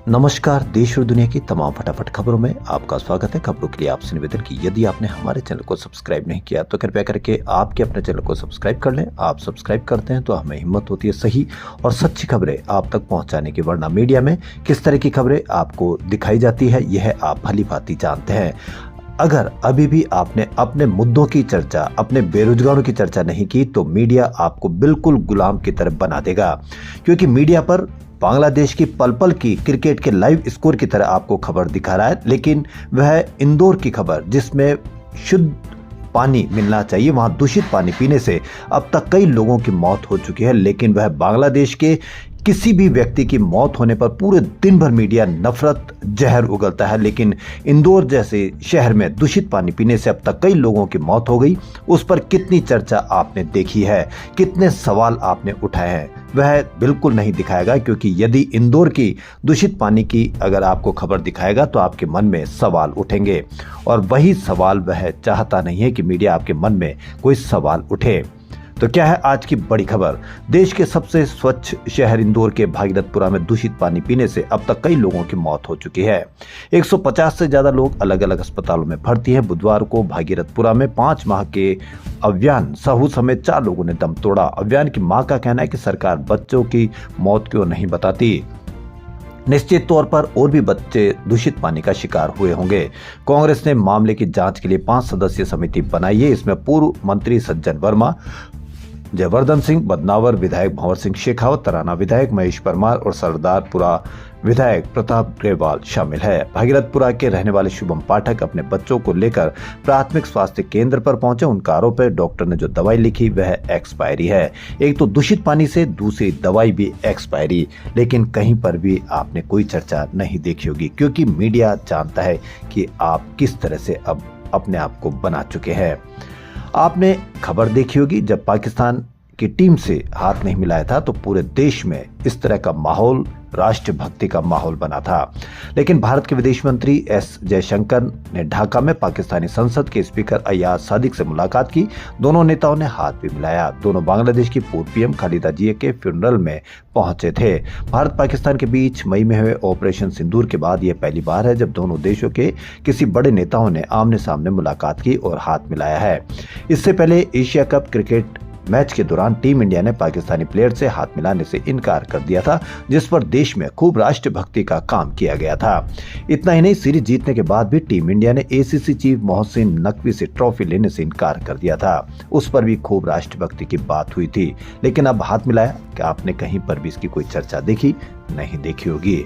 नमस्कार। देश और दुनिया की तमाम फटाफट खबरों में आपका स्वागत है। खबरों के लिए आपसे निवेदन की यदि आपने हमारे चैनल को सब्सक्राइब नहीं किया तो कृपया करके आपके अपने चैनल को सब्सक्राइब कर लें। आप सब्सक्राइब करते हैं तो हमें हिम्मत होती है सही और सच्ची खबरें आप तक पहुंचाने की, वरना मीडिया में किस तरह की खबरें आपको दिखाई जाती है यह आप भली भांति जानते हैं। अगर अभी भी आपने अपने मुद्दों की चर्चा, अपने बेरोजगारों की चर्चा नहीं की तो मीडिया आपको बिल्कुल गुलाम की तरफ बना देगा, क्योंकि मीडिया पर बांग्लादेश की पल पल की क्रिकेट के लाइव स्कोर की तरह आपको खबर दिखा रहा है, लेकिन वह इंदौर की खबर जिसमें शुद्ध पानी मिलना चाहिए, वहां दूषित पानी पीने से अब तक कई लोगों की मौत हो चुकी है, लेकिन वह बांग्लादेश के किसी भी व्यक्ति की मौत होने पर पूरे दिन भर मीडिया नफरत जहर उगलता है। लेकिन इंदौर जैसे शहर में दूषित पानी पीने से अब तक कई लोगों की मौत हो गई, उस पर कितनी चर्चा आपने देखी है, कितने सवाल आपने उठाए हैं, वह बिल्कुल नहीं दिखाएगा। क्योंकि यदि इंदौर की दूषित पानी की अगर आपको खबर दिखाएगा तो आपके मन में सवाल उठेंगे, और वही सवाल वह चाहता नहीं है कि मीडिया आपके मन में कोई सवाल उठे। तो क्या है आज की बड़ी खबर? देश के सबसे स्वच्छ शहर इंदौर के भागीरथपुरा में दूषित पानी पीने से अब तक कई लोगों की मौत हो चुकी है। 150 से ज्यादा लोग अलग अलग अस्पतालों में भर्ती हैं। बुधवार को भागीरथपुरा में 5 माह के अभियान साहू समेत 4 लोगों ने दम तोड़ा। अभियान की मां का कहना है कि सरकार बच्चों की मौत क्यों नहीं बताती। निश्चित तौर पर और भी बच्चे दूषित पानी का शिकार हुए होंगे। कांग्रेस ने मामले की जांच के लिए 5 सदस्यीय समिति बनाई है। इसमें पूर्व मंत्री सज्जन वर्मा, जयवर्धन सिंह, बदनावर विधायक भंवर सिंह शेखावत, तराना विधायक महेश परमार और सरदारपुरा विधायक प्रताप ग्रेवाल शामिल है। भागीरथपुरा के रहने वाले शुभम पाठक अपने बच्चों को लेकर प्राथमिक स्वास्थ्य केंद्र पर पहुंचे। उनका आरोप है डॉक्टर ने जो दवाई लिखी वह एक्सपायरी है। एक तो दूषित पानी से, दूसरी दवाई भी एक्सपायरी। लेकिन कहीं पर भी आपने कोई चर्चा नहीं देखी होगी, क्योंकि मीडिया जानता है कि आप किस तरह से अब अपने आप को बना चुके हैं। आपने खबर देखी होगी, जब पाकिस्तान की टीम से हाथ नहीं मिलाया था तो पूरे देश में इस तरह का माहौल, राष्ट्रभक्ति का माहौल बना था। लेकिन भारत के विदेश मंत्री एस जयशंकर ने ढाका में पाकिस्तानी संसद के स्पीकर अय्याज सादिक से मुलाकात की। दोनों नेताओं ने हाथ भी मिलाया। दोनों बांग्लादेश की पूर्व पीएम खालिदा जिया के फ्यूनरल में पहुंचे थे। भारत पाकिस्तान के बीच मई में हुए ऑपरेशन सिंदूर के बाद यह पहली बार है जब दोनों देशों के किसी बड़े नेताओं ने आमने सामने मुलाकात की और हाथ मिलाया है। इससे पहले एशिया कप क्रिकेट मैच के दौरान टीम इंडिया ने पाकिस्तानी प्लेयर से हाथ मिलाने से इनकार कर दिया था, जिस पर देश में खूब राष्ट्रभक्ति का काम किया गया था। इतना ही नहीं, सीरीज जीतने के बाद भी टीम इंडिया ने एसीसी चीफ मोहसिन नकवी से ट्रॉफी लेने से इनकार कर दिया था। उस पर भी खूब राष्ट्रभक्ति की बात हुई थी। लेकिन अब हाथ मिलाया, क्या आपने कहीं पर भी इसकी कोई चर्चा देखी? नहीं देखी होगी।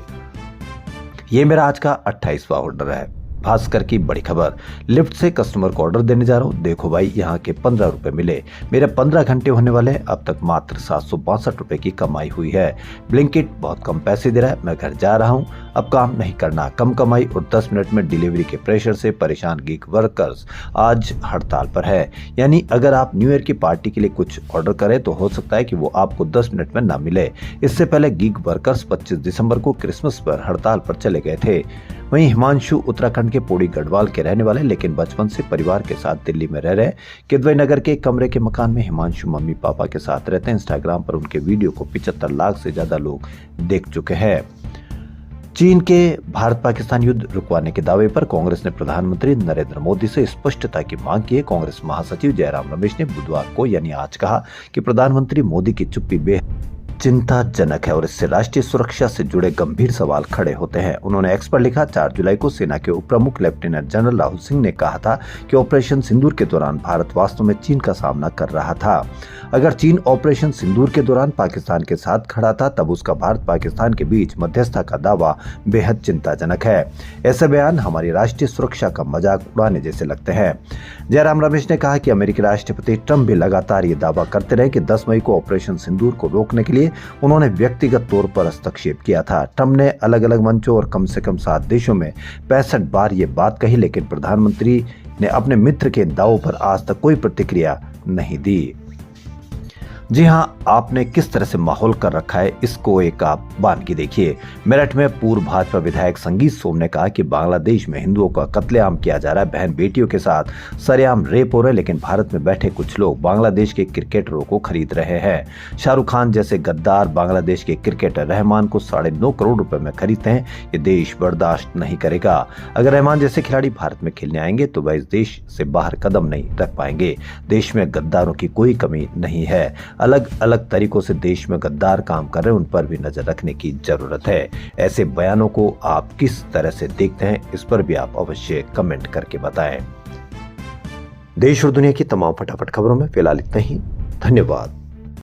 ये मेरा आज का 28वां ऑर्डर है। भास्कर की बड़ी खबर, लिफ्ट से कस्टमर को ऑर्डर देने जा रहा हूँ, देखो भाई यहाँ के 15 रुपए मिले। मेरे 15 घंटे होने वाले, अब तक मात्र 762 रुपए की कमाई हुई है। ब्लिंकिट बहुत कम पैसे दे रहा है, मैं घर जा रहा हूँ, अब काम नहीं करना। कम कमाई और 10 मिनट में डिलीवरी के प्रेशर से परेशान गिग वर्कर्स आज हड़ताल पर है। यानी अगर आप न्यू ईयर की पार्टी के लिए कुछ ऑर्डर करें तो हो सकता है कि वो आपको 10 मिनट में ना मिले। इससे पहले गिग वर्कर्स 25 दिसंबर को क्रिसमस पर हड़ताल पर चले गए थे। वहीं हिमांशु उत्तराखंड के पौड़ी गढ़वाल के रहने वाले, लेकिन बचपन से परिवार के साथ दिल्ली में रह रहे। किदवई नगर के कमरे के मकान में हिमांशु मम्मी पापा के साथ रहते हैं। इंस्टाग्राम पर उनके वीडियो को 75 लाख से ज्यादा लोग देख चुके हैं। चीन के भारत पाकिस्तान युद्ध रुकवाने के दावे पर कांग्रेस ने प्रधानमंत्री नरेंद्र मोदी से स्पष्टता की मांग की है। कांग्रेस महासचिव जयराम रमेश ने बुधवार को यानी आज कहा कि प्रधानमंत्री मोदी की चुप्पी बेहद चिंताजनक है और इससे राष्ट्रीय सुरक्षा से जुड़े गंभीर सवाल खड़े होते हैं। उन्होंने एक्स पर लिखा, 4 जुलाई को सेना के उप प्रमुख लेफ्टिनेंट जनरल राहुल सिंह ने कहा था कि ऑपरेशन सिंदूर के दौरान भारत वास्तव में चीन का सामना कर रहा था। अगर चीन ऑपरेशन सिंदूर के दौरान पाकिस्तान के साथ खड़ा था तब उसका भारत पाकिस्तान के बीच मध्यस्थता का दावा बेहद चिंताजनक है। ऐसे बयान हमारी राष्ट्रीय सुरक्षा का मजाक उड़ाने जैसे लगते हैं। जयराम रमेश ने कहा कि अमेरिकी राष्ट्रपति ट्रंप भी लगातार ये दावा करते रहे कि 10 मई को ऑपरेशन सिंदूर को रोकने के लिए उन्होंने व्यक्तिगत तौर पर हस्तक्षेप किया था। ट्रंप ने अलग अलग मंचों और कम से कम 7 देशों में 65 बार ये बात कही, लेकिन प्रधानमंत्री ने अपने मित्र के दावों पर आज तक कोई प्रतिक्रिया नहीं दी। जी हाँ, आपने किस तरह से माहौल कर रखा है इसको एक आप बांध के देखिए। मेरठ में पूर्व भाजपा विधायक संगीत सोम ने कहा कि बांग्लादेश में हिंदुओं का कत्लेआम किया जा रहा है, बहन बेटियों के साथ सरेआम रेप हो रहे, लेकिन भारत में बैठे कुछ लोग बांग्लादेश के क्रिकेटरों को खरीद रहे हैं। शाहरुख खान जैसे गद्दार बांग्लादेश के क्रिकेटर रहमान को 9.5 करोड़ रुपए में खरीदते हैं। ये देश बर्दाश्त नहीं करेगा। अगर रहमान जैसे खिलाड़ी भारत में खेलने आएंगे तो वह इस देश से बाहर कदम नहीं रख पाएंगे। देश में गद्दारों की कोई कमी नहीं है। अलग अलग तरीकों से देश में गद्दार काम कर रहे हैं, उन पर भी नजर रखने की जरूरत है। ऐसे बयानों को आप किस तरह से देखते हैं, इस पर भी आप अवश्य कमेंट करके बताएं। देश और दुनिया की तमाम फटाफट खबरों में फिलहाल इतना ही। धन्यवाद।